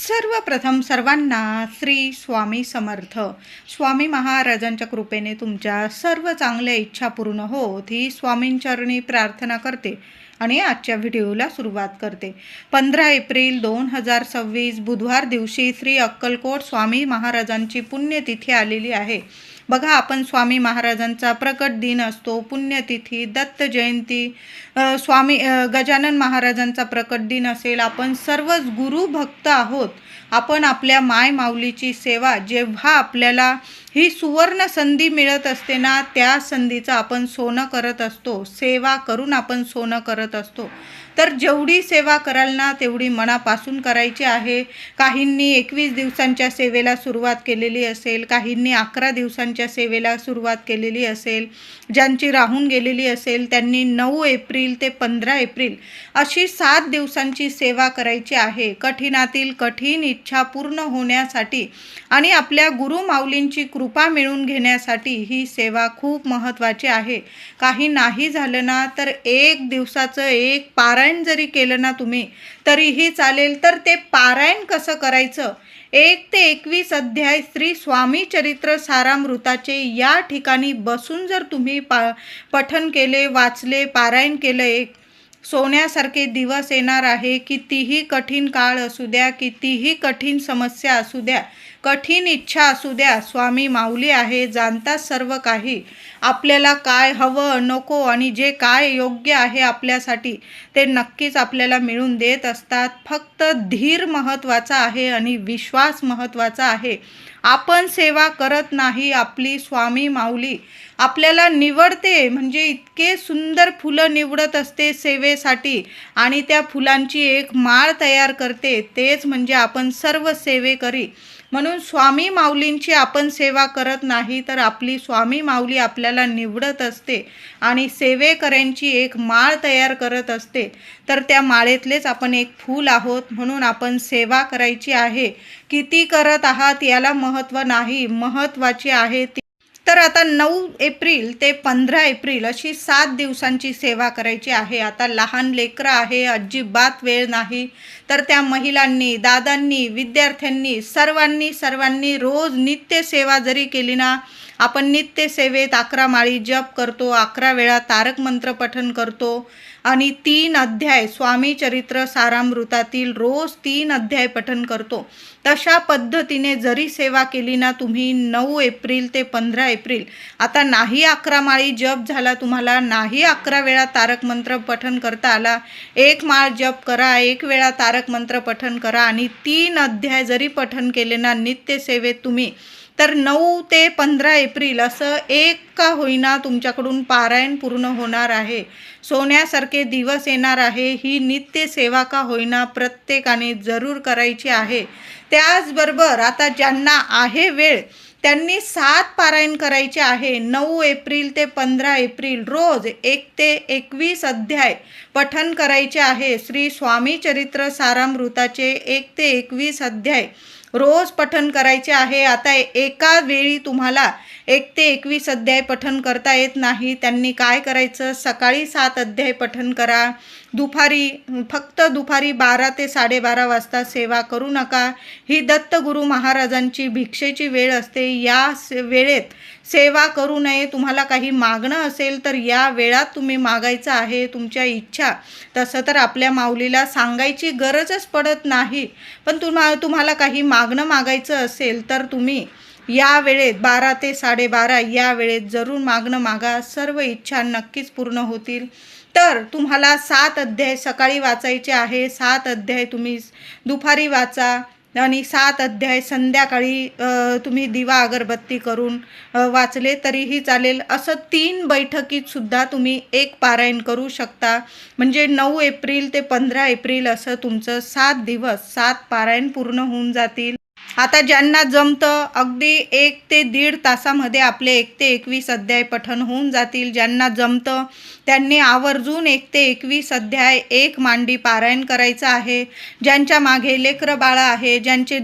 सर्वप्रथम सर्वांना श्री स्वामी समर्थ. स्वामी महाराजांच्या कृपेने तुमच्या सर्व चांगल्या इच्छा पूर्ण होत ही स्वामींचरणी प्रार्थना करते आणि आजच्या व्हिडिओला सुरुवात करते. 15 एप्रिल 2026 बुधवार दिवशी श्री अक्कलकोट स्वामी महाराजांची पुण्यतिथी आलेली आहे. बघा, आपण स्वामी महाराजांचा प्रकट दिन असतो, पुण्यतिथी, दत्त जयंती, स्वामी गजानन महाराजांचा प्रकट दिन असेल. आपण सर्वच गुरु भक्त आहोत. आपण आपल्या माय माऊलीची सेवा, जेव्हा आपल्याला ही सुवर्ण संधी मिळत असते ना, त्या संधीचं आपण सोनं करत असतो. सेवा करून आपण सोनं करत असतो. तर जेवढी सेवा कराल ना तेवढी मनापासून करायची आहे. काहींनी 21 दिवसांच्या सेवेला सुरुवात केलेली असेल, काहींनी 11 दिवसांच्या सेवेला सुरुवात केलेली असेल. ज्यांची राहून गेलेली असेल त्यांनी 9 एप्रिल ते 15 एप्रिल अशी 7 दिवसांची सेवा करायची आहे. कठीणातील कठीण इच्छा पूर्ण होण्यासाठी आणि आपल्या गुरु माऊलींची कृपा मिळवून घेण्यासाठी ही सेवा खूप महत्त्वाची आहे. काही नाही झालं ना तर 1 दिवसाचं एक पारायण जरी केलं ना तुम्ही तरीही चालेल. तर ते पारायण कसं करायचं? 1 ते 21 अध्याय श्री स्वामी चरित्र सारामृताचे या ठिकाणी बसून जर तुम्ही पठन केले, वाचले, पारायण केलं, एक सोन्यासारखे दिवस येणार आहे. कितीही कठीण काळ असू द्या, कितीही कठीण समस्या असू द्या, कठीण इच्छा असू द्या, स्वामी माऊली आहे, जाणतात सर्व काही. आपल्याला काय हवं नको आणि जे काय योग्य आहे आपल्यासाठी ते नक्कीच आपल्याला मिळून देत असतात. फक्त धीर महत्त्वाचा आहे आणि विश्वास महत्त्वाचा आहे. आपण सेवा करत नाही, आपली स्वामी माऊली आपल्याला निवडते. म्हणजे इतके सुंदर फुलं निवडत असते सेवेसाठी आणि त्या फुलांची एक माळ तयार करते. तेच म्हणजे आपण सर्व सेवेकरी. म्हणून स्वामी माऊलींची आपण सेवा करत नाही तर आपली स्वामी माऊली आपल्याला निवडत असते आणि सेवेकऱ्यांची एक माळ तयार करत असते. तर त्या माळेतलेच आपण एक फूल आहोत. म्हणून आपण सेवा करायची आहे. किती करत आहात याला महत्त्व नाही, महत्त्वाची आहे ती. तर आता 9 एप्रिल ते 15 एप्रिल अशी 7 दिवसांची सेवा करायची आहे. आता लहान लेकरं आहे, अजिबात वेळ नाही. तर त्या महिलांनी, दादांनी, विद्यार्थ्यांनी सर्वांनी रोज नित्य सेवा जरी केली ना, आपण नित्य सेवेत 11 माळी जप करतो, 11 वेळा तारक मंत्र पठन करतो आणि 3 अध्याय स्वामी चरित्र सारामृतातील रोज 3 अध्याय पठन करतो. तशा पद्धतीने जरी सेवा केली ना तुम्ही 9 एप्रिल ते 15 एप्रिल, आता नाही 11 माळी जप झाला तुम्हाला, नाही 11 वेळा तारक मंत्र पठन करता आला, 1 माळ जप करा, 1 वेळा तारक मंत्र पठन करा आणि 3 अध्याय जरी पठन केले ना नित्य सेवेत तुम्ही, तर 9 ते 15 एप्रिल असं एक का होईना तुमच्याकडून पारायण पूर्ण होणार आहे. सोन्यासारखे दिवस येणार आहे. ही नित्य सेवा का होईना प्रत्येकाने जरूर करायची आहे. त्याचबरोबर आता ज्यांना आहे वेळ त्यांनी 7 पारायण करायचे आहे. 9 एप्रिल ते 15 एप्रिल रोज 1 ते 21 अध्याय पठन करायचे आहे. श्री स्वामी चरित्र सारामृताचे 1 ते 21 अध्याय रोज पठन करायचे आहे. आता एका वेळी तुम्हाला 1 ते 21 अध्याय पठन करता येत नाही. त्यांनी काय करायचं? सकाळी 7 अध्याय पठन करा. फक्त दुपारी 12 ते 12:30 वाजता सेवा करू नका. ही दत्तगुरू महाराजांची भिक्षेची वेळ असते. या वेळेत सेवा करू नये. तुम्हाला काही मागणं असेल तर या वेळात तुम्ही मागायचं आहे तुमच्या इच्छा. तसं तर आपल्या माऊलीला सांगायची गरजच पडत नाही, पण तुम्हाला काही मागणं मागायचं असेल तर तुम्ही या वेळेत 12 ते 12:30 या वेळेत जरूर मागणं मागा. सर्व इच्छा नक्कीच पूर्ण होतील. तर तुम्हाला 7 अध्याय सकाळी वाचायचे आहे, 7 अध्याय तुम्ही दुपारी वाचा आणि 7 अध्याय संध्याकाळी तुम्ही दिवा अगरबत्ती करून वाचले तरीही चालेल. असं 3 बैठकीत सुद्धा तुम्ही एक पारायण करू शकता. म्हणजे 9 एप्रिल ते 15 एप्रिल असं तुमचं 7 दिवस 7 पारायण पूर्ण होऊन जातील. आता ज्यांना जमतं अगदी 1 ते 1.5 तासामध्ये आपले 1 ते 21 अध्याय पठन होऊन जातील. ज्यांना जमतं त्यांनी आवर्जून 1 ते 21 अध्याय एक मांडी पारायण करायचं आहे. ज्यांच्या मागे लेकरं बाळं आहे, ज्यांचे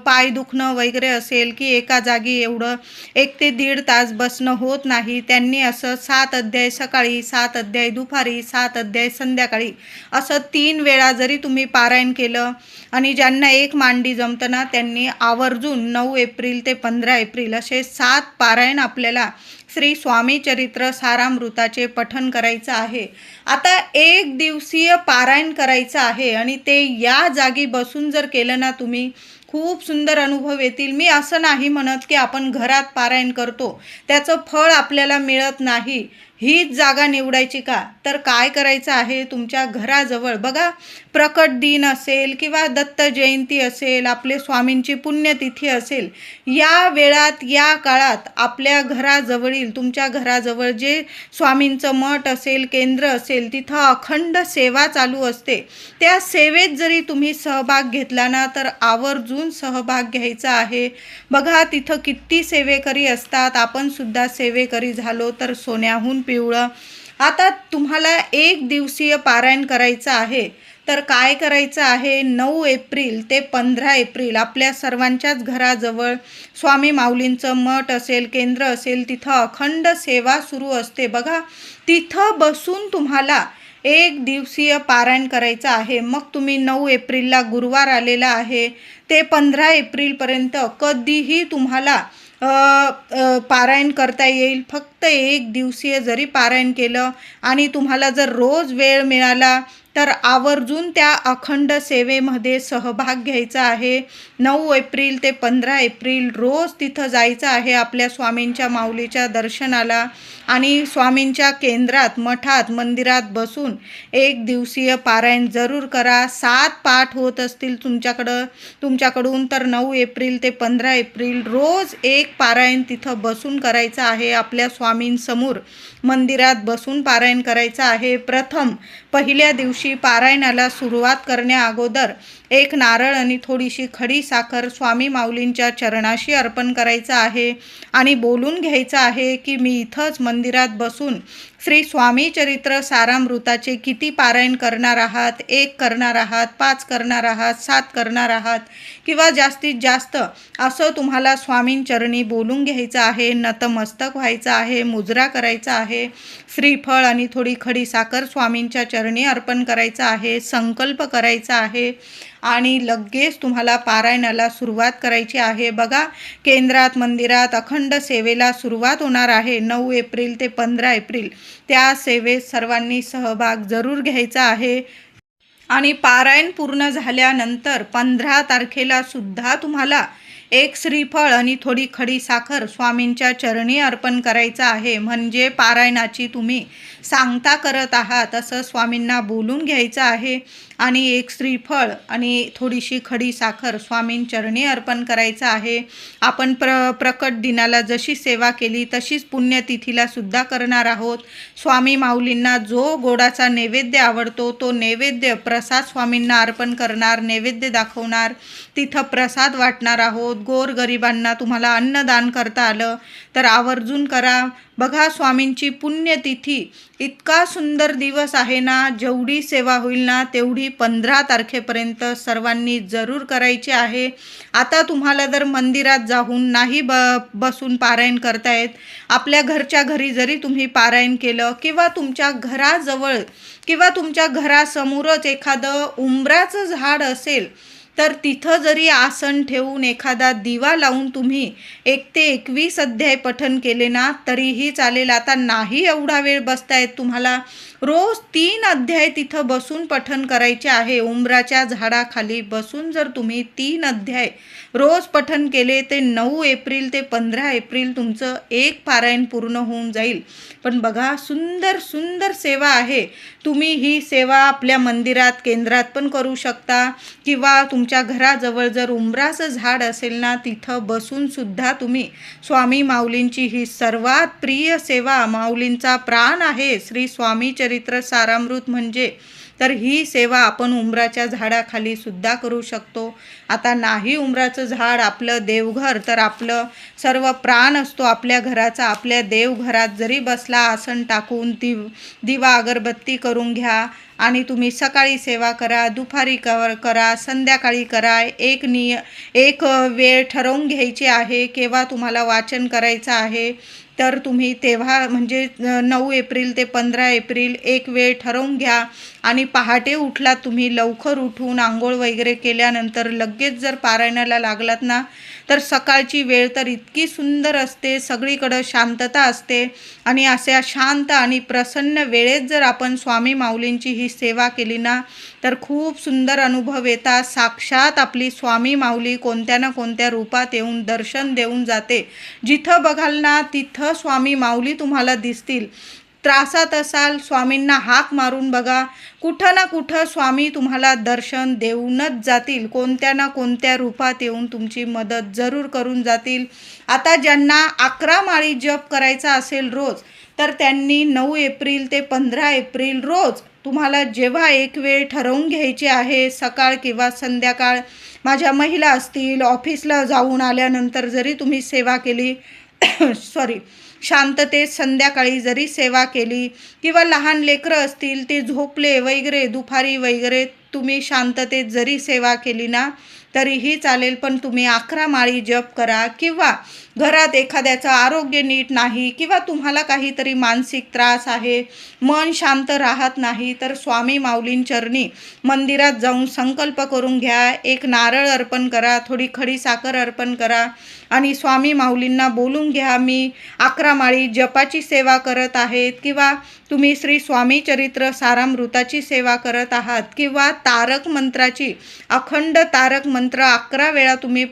पाय दुखणं वगैरे असेल की एका जागी एवढं 1 ते 1.5 तास बसणं होत नाही, त्यांनी असं 7 अध्याय सकाळी, 7 अध्याय दुपारी, 7 अध्याय संध्याकाळी असं 3 वेळा जरी तुम्ही पारायण केलं आणि ज्यांना एक मांडी जमतं ना, त्यांनी आवर्जून 9 एप्रिल ते 15 एप्रिल असे 7 पारायण आपल्याला श्री स्वामी चरित्र सारामृताचे पठण करायचं आहे. आता 1 दिवसीय पारायण करायचं आहे आणि ते या जागी बसून जर केलं ना तुम्ही, खूप सुंदर अनुभव येतील. मी असं नाही म्हणत की आपण घरात पारायण करतो त्याचं फळ आपल्याला मिळत नाही, हीच जागा निवडायची का? तर काय करायचं आहे, तुमच्या घराजवळ बघा प्रकट दिन असेल किंवा दत्त जयंती असेल, आपले स्वामींची पुण्यतिथी असेल, या वेळात या काळात आपल्या घराजवळील तुमच्या घराजवळ जे स्वामींचं मठ असेल, केंद्र असेल, तिथं अखंड सेवा चालू असते. त्या सेवेत जरी तुम्ही सहभाग घेतला ना, तर आवर्जून सहभाग घ्यायचा आहे. बघा तिथं किती सेवेकरी असतात, आपण सुद्धा सेवेकरी झालो तर सोन्याहून पिवळं. आता तुम्हाला 1 दिवसीय पारायण करायचं आहे, तर काय करायचं आहे, 9 एप्रिल ते 15 एप्रिल आपल्या सर्वांच्याच घराजवळ स्वामी माऊलींचं मठ असेल, केंद्र असेल, तिथं अखंड सेवा सुरू असते. बघा तिथं बसून तुम्हाला 1 दिवसीय पारायण करायचं आहे. मग तुम्ही 9 एप्रिलला गुरुवार आलेला आहे ते 15 एप्रिलपर्यंत कधीही तुम्हाला पारायण करता येईल. फक्त 1 दिवसीय जरी पारायण केलं आणि तुम्हाला जर रोज वेळ मिळाला तर आवर्जून त्या अखंड सेवेमध्ये सहभाग घ्यायचा आहे. 9 एप्रिल ते 15 एप्रिल रोज तिथं जायचं आहे आपल्या स्वामींच्या माऊलीच्या दर्शनाला आणि स्वामींच्या केंद्रात, मठात, मंदिरात बसून 1 दिवसीय पारायण जरूर करा. 7 पाठ होत असतील तुमच्याकडून तर 9 एप्रिल ते 15 एप्रिल रोज एक पारायण तिथं बसून करायचं आहे. आपल्या स्वामींसमोर मंदिरात बसून पारायण करायचं आहे. पहिल्या दिवशी पारायणाला सुरुवात करण्या अगोदर 1 नारळ आणि थोडीशी खडी साखर स्वामी माऊलींच्या चरणाशी अर्पण करायचं आहे आणि बोलून घ्यायचं आहे की मी इथंच मंदिरात बसून श्री स्वामी चरित्र सारामृताचे किती पारायण करणार आहात, 1 करणार आहात, 5 करणार आहात, 7 करणार आहात किंवा जास्तीत जास्त असं तुम्हाला स्वामींचरणी बोलून घ्यायचं आहे. नतमस्तक व्हायचं आहे, मुजरा करायचा आहे, श्रीफळ आणि थोडी खडी साखर स्वामींच्या चरणी अर्पण करायचं आहे, संकल्प करायचा आहे आणि लगेच तुम्हाला पारायणाला सुरुवात करायची आहे. बघा केंद्रात, मंदिरात अखंड सेवेला सुरुवात होणार आहे 9 एप्रिल ते 15 एप्रिल. त्या सेवेत सर्वांनी सहभाग जरूर घ्यायचा आहे आणि पारायण पूर्ण झाल्यानंतर 15 तारखेला सुद्धा तुम्हाला 1 श्रीफळ आणि थोडी खडी साखर स्वामींच्या चरणी अर्पण करायचं आहे. म्हणजे पारायणाची तुम्ही सांगता करत आहात असं स्वामींना बोलून घ्यायचं आहे आणि 1 श्रीफळ आणि थोडीशी खडी साखर स्वामींचरणी अर्पण करायचं आहे. आपण प्रकट दिनाला जशी सेवा केली तशीच पुण्यतिथीला सुद्धा करणार आहोत. स्वामी माऊलींना जो गोडाचा नैवेद्य आवडतो तो नैवेद्य प्रसाद स्वामींना अर्पण करणार, नैवेद्य दाखवणार, तिथं प्रसाद वाटणार आहोत. गोरगरिबांना तुम्हाला अन्नदान करता आलं तर आवर्जून करा. बघा स्वामींची पुण्यतिथी इतका सुंदर दिवस आहे ना, जेवढी सेवा होईल ना तेवढी 15 तारखेपर्यंत सर्वांनी जरूर करायची आहे. आता तुम्हाला जर मंदिरात जाऊन नाही बसून पारायण करतायत, आपल्या घरच्या घरी जरी तुम्ही पारायण केलं किंवा तुमच्या घराजवळ किंवा तुमच्या घरासमोरच एखादं उंबराचं झाड असेल तर तिथं जरी आसन ठेवून एखादा दिवा लावून तुम्ही 1 ते 21 अध्याय पठण केले ना तरीही चालेल. आता नाही एवढा वेळ बसतायत तुम्हाला, रोज 3 अध्याय तिथं बसून पठण करायचे आहे. उंबराच्या झाडाखाली बसून जर तुम्ही 3 अध्याय रोज पठण केले ते 9 एप्रिल ते 15 एप्रिल तुमचं 1 पारायण पूर्ण होऊन जाईल. पण बघा सुंदर सुंदर सेवा आहे. तुम्ही ही सेवा आपल्या मंदिरात, केंद्रात पण करू शकता किंवा तुमच्या घराजवळ जर उंबराचं झाड असेल ना तिथं बसून सुद्धा तुम्ही स्वामी माऊलींची ही सर्वात प्रिय सेवा, माऊलींचा प्राण आहे श्री स्वामी चरित्र सारामृत म्हणजे तर ही सेवा आपण उंबराच्या झाडाखाली सुद्धा करू शकतो. आता नाही उंबराचं झाड आपलं देवघर, तर आपलं सर्व प्राण असतो आपल्या घराचा. आपल्या देवघरात जरी बसला आसन टाकून दिवा अगरबत्ती करून घ्या आणि तुम्ही सकाळी सेवा करा, दुपारी करा, संध्याकाळी करा. एक वेळ ठरवून घ्यायची आहे केव्हा तुम्हाला वाचन करायचं आहे. तर तुम्ही तेव्हा म्हणजे 9 एप्रिल ते 15 एप्रिल एक वेळ ठरवून घ्या आणि पहाटे उठलात तुम्ही, लवकर उठून आंघोळ वगैरे केल्यानंतर लगेच जर पारायणाला लागलात ना, तर सकाळची वेळ तर इतकी सुंदर असते, सगळीकडं शांतता असते आणि अशा शांत आणि प्रसन्न वेळेत जर आपण स्वामी माऊलींची ही सेवा केली ना, तर खूप सुंदर अनुभव येतात. साक्षात आपली स्वामी माऊली कोणत्या ना कोणत्या रूपात येऊन दर्शन देऊन जाते. जिथं बघाल ना तिथं स्वामी माऊली तुम्हाला दिसतील. त्रासात असाल, स्वामींना हाक मारून बघा, कुठं ना कुठं स्वामी तुम्हाला दर्शन देऊनच जातील. कोणत्या ना कोणत्या रूपात येऊन तुमची मदत जरूर करून जातील. आता ज्यांना 11 माळी जप करायचा असेल रोज, तर त्यांनी 9 एप्रिल ते 15 एप्रिल रोज तुम्हाला जेव्हा एक वेळ ठरवून घ्यायची आहे, सकाळ किंवा संध्याकाळ. माझ्या महिला असतील, ऑफिसला जाऊन आल्यानंतर जरी तुम्ही सेवा केली शांततेत संध्याकाळी जरी सेवा केली, किंवा लहान लेकरं असतील ते झोपले वगैरे दुपारी वगैरे तुम्ही शांततेत जरी सेवा केली ना तरीही चालेल. पण तुम्ही 11 माळी जप करा. किंवा घरात एखाद्याचं आरोग्य नीट नाही, किंवा तुम्हाला काहीतरी मानसिक त्रास आहे, मन शांत राहत नाही, तर स्वामी माऊलींचरणी मंदिरात जाऊन संकल्प करून घ्या. एक नारळ अर्पण करा, थोडी खडी साखर अर्पण करा आणि स्वामी माऊलींना बोलून घ्या, मी 11 माळी जपाची सेवा करत आहेत, किंवा तुम्ही श्री स्वामी चरित्र सारामृताची सेवा करत आहात, किंवा तारक मंत्राची अखंड तारक मंत्र 11 वेळा तुम्ही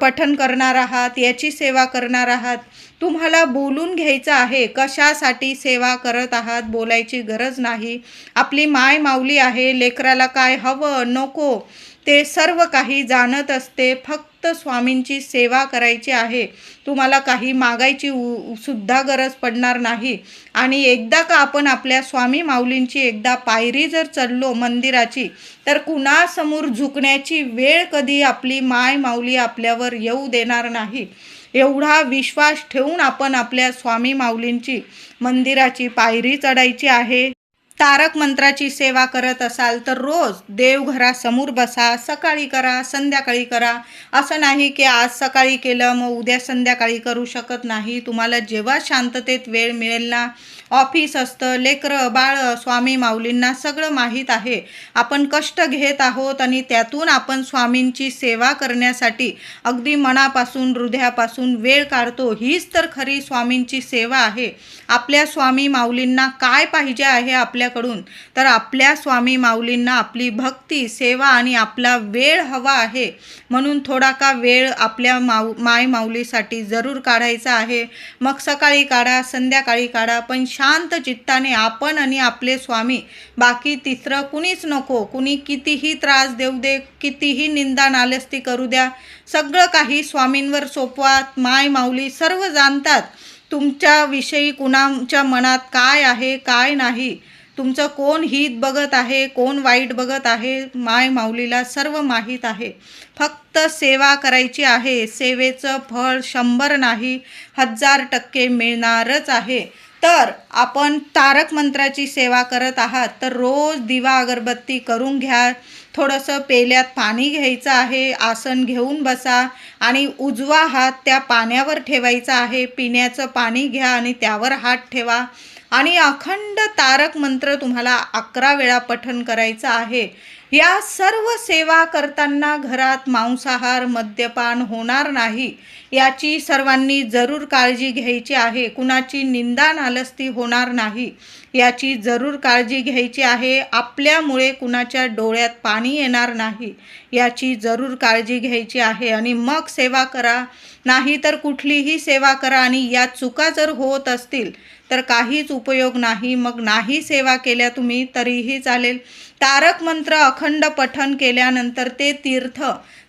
पठण करणार आहात, याची सेवा करणार आहात. तुम्हाला बोलून घ्यायचं आहे. कशासाठी सेवा करत आहात बोलायची गरज नाही. आपली माय माऊली आहे, लेकराला काय हवं नको ते सर्व काही जाणत असते. फक्त स्वामींची सेवा करायची आहे. तुम्हाला काही मागायची सुद्धा गरज पडणार नाही. आणि एकदा का आपण आपल्या स्वामी माऊलींची एकदा पायरी जर चढलो मंदिराची, तर कुणासमोर झुकण्याची वेळ कधी आपली माय माऊली आपल्यावर येऊ देणार नाही. एवढा विश्वास ठेवून आपण आपल्या स्वामी माऊलींची मंदिराची पायरी चढायची आहे. तारक मंत्राची सेवा करत असाल तर रोज देवघरासमोर बसा, सकाळी करा, संध्याकाळी करा. असं नाही की आज सकाळी केलं मग उद्या संध्याकाळी करू शकत नाही. तुम्हाला जेव्हा शांततेत वेळ मिळेल ना, ऑफिस असतं, लेकरं बाळं, स्वामी माऊलींना सगळं माहीत आहे. आपण कष्ट घेत आहोत आणि त्यातून आपण स्वामींची सेवा करण्यासाठी अगदी मनापासून हृदयापासून वेळ काढतो. हीच तर खरी स्वामींची सेवा आहे. आपल्या स्वामी माऊलींना काय पाहिजे आहे आपल्याकडून, तर आपल्या स्वामी माऊलींना आपली भक्ती, सेवा आणि आपला वेळ हवा आहे. म्हणून थोडा का वेळ आपल्या माय माऊलीसाठी जरूर काढायचा आहे. मग सकाळी काढा, संध्याकाळी काढा, पण शांत चित्ताने आपण आणि आपले स्वामी. बाकी तिसरं कुणीच नको. कुणी कितीही त्रास देऊ दे, कितीही निंदा नालस्ती करू द्या, सगळं काही स्वामींवर सोपवा. माय माऊली सर्व जाणतात तुमच्याविषयी, कुणाच्या मनात काय आहे काय नाही, तुमचं कोण हित बघत आहे कोण वाईट बघत आहे, माय माऊलीला सर्व माहीत आहे. फक्त सेवा करायची आहे. सेवेचं फळ 100 नाही 1000% मिळणारच आहे. तर आपण तारक मंत्राची सेवा करत आहात तर रोज दिवा अगरबत्ती करून घ्या. थोडंसं पेल्यात पाणी घ्यायचं आहे, आसन घेऊन बसा आणि उजवा हात त्या पाण्यावर ठेवायचा आहे. पिण्याचं पाणी घ्या आणि त्यावर हात ठेवा आणि अखंड तारक मंत्र तुम्हाला 11 वेळा पठण करायचं आहे. या सर्व सेवा करताना घरात मांसाहार, मद्यपान होणार नाही, याची सर्वांनी जरूर काळजी घ्यायची आहे. कुणाची निंदा नालस्ती होणार नाही, याची जरूर काळजी घ्यायची आहे. आपल्यामुळे कुणाच्या डोळ्यात पाणी येणार नाही, याची जरूर काळजी घ्यायची आहे. आणि मग सेवा करा, नाही तर कुठलीही सेवा करा. आणि या चुका जर होत असतील तर काहीच उपयोग नाही. मग नाही सेवा केल्या तुम्ही तरीही चालेल. तारक मंत्र अखंड पठण केल्यानंतर ते तीर्थ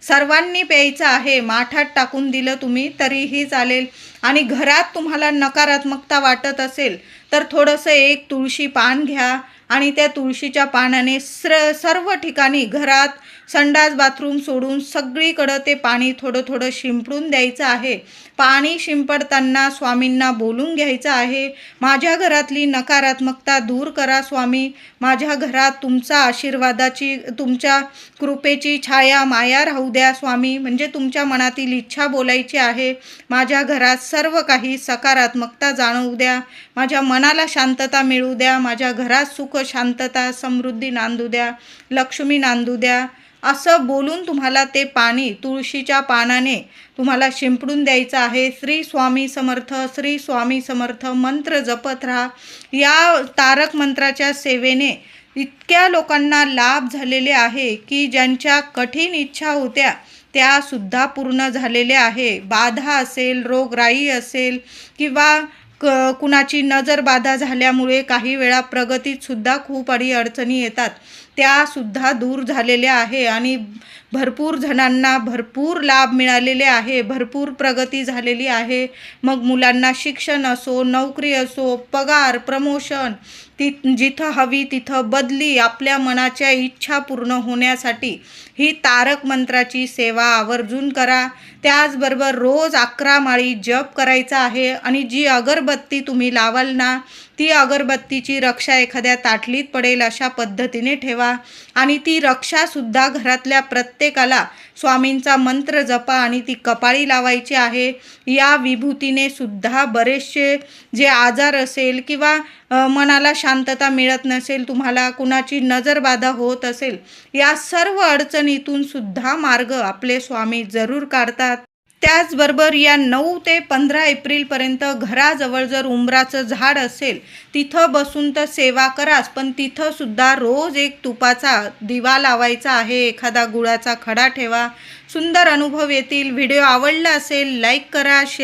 सर्वांनी प्यायचं आहे. माठात टाकून दिलं तुम्ही तरीही चालेल. आणि घरात तुम्हाला नकारात्मकता वाटत असेल तर थोडंसं एक तुळशी पान घ्या आणि त्या तुळशीच्या पानाने सर्व ठिकाणी घरात संडास बाथरूम सोडून सगळीकडं ते पाणी थोडं थोडं शिंपडून द्यायचं आहे. पाणी शिंपडताना स्वामींना बोलून घ्यायचं आहे, माझ्या घरातली नकारात्मकता दूर करा स्वामी, माझ्या घरात तुमचा आशीर्वादाची, तुमच्या कृपेची छाया माया राहू द्या स्वामी. म्हणजे तुमच्या मनातील इच्छा बोलायची आहे, माझ्या घरात सर्व काही सकारात्मकता जाणवू द्या, माझ्या मनाला शांतता मिळू द्या, माझ्या घरात सुख शांतता समृद्धी नांदू द्या, लक्ष्मी नांदू द्या. असं बोलून तुम्हाला ते पाणी तुळशीच्या पानाने तुम्हाला शिंपडून द्यायचं आहे. श्री स्वामी समर्थ, श्री स्वामी समर्थ मंत्र जपत राहा. या तारक मंत्राच्या सेवेने इतक्या लोकांना लाभ झालेले आहे की ज्यांच्या कठीण इच्छा होत्या त्या सुद्धा पूर्ण झालेल्या आहे. बाधा असेल, रोगराई असेल किंवा कुणाची नजरबाधा झाल्यामुळे काही वेळा प्रगतीत सुद्धा खूप अडचणी येतात, त्या सुद्धा दूर झालेल्या आहे आणि भरपूर जणांना भरपूर लाभ मिळालेले आहे, भरपूर प्रगती झालेली आहे. मग मुलांना शिक्षण असो, नोकरी असो, पगार, प्रमोशन, जिथं हवी तिथं बदली, आपल्या मनाच्या इच्छा पूर्ण होण्यासाठी ही तारक मंत्राची सेवा आवर्जून करा. त्याचबरोबर रोज 11 माळी जप करायचा आहे आणि जी अगरबत्ती तुम्ही लावाल ना, ती अगरबत्तीची रक्षा एखाद्या ताटलीत पडेल अशा पद्धतीने ठेवा आणि ती रक्षासुद्धा घरातल्या प्रत्येकाला स्वामींचा मंत्र जपा आणि ती कपाळी लावायची आहे. या विभूतीने सुद्धा बरेचसे जे आजार असेल किंवा मनाला शांतता मिळत नसेल, तुम्हाला कुणाची नजरबाधा होत असेल, या सर्व अडचणीतून सुद्धा मार्ग आपले स्वामी जरूर काढतात. त्याचबरोबर या 9 ते 15 एप्रिलपर्यंत घराजवळ जर उंबराचं झाड असेल तिथं बसून तर सेवा कराच, पण तिथं सुद्धा रोज एक तुपाचा दिवा लावायचा आहे, एखादा गुळाचा खडा ठेवा. सुंदर अनुभव येतील. व्हिडिओ आवडला असेल लाईक करा, शेअर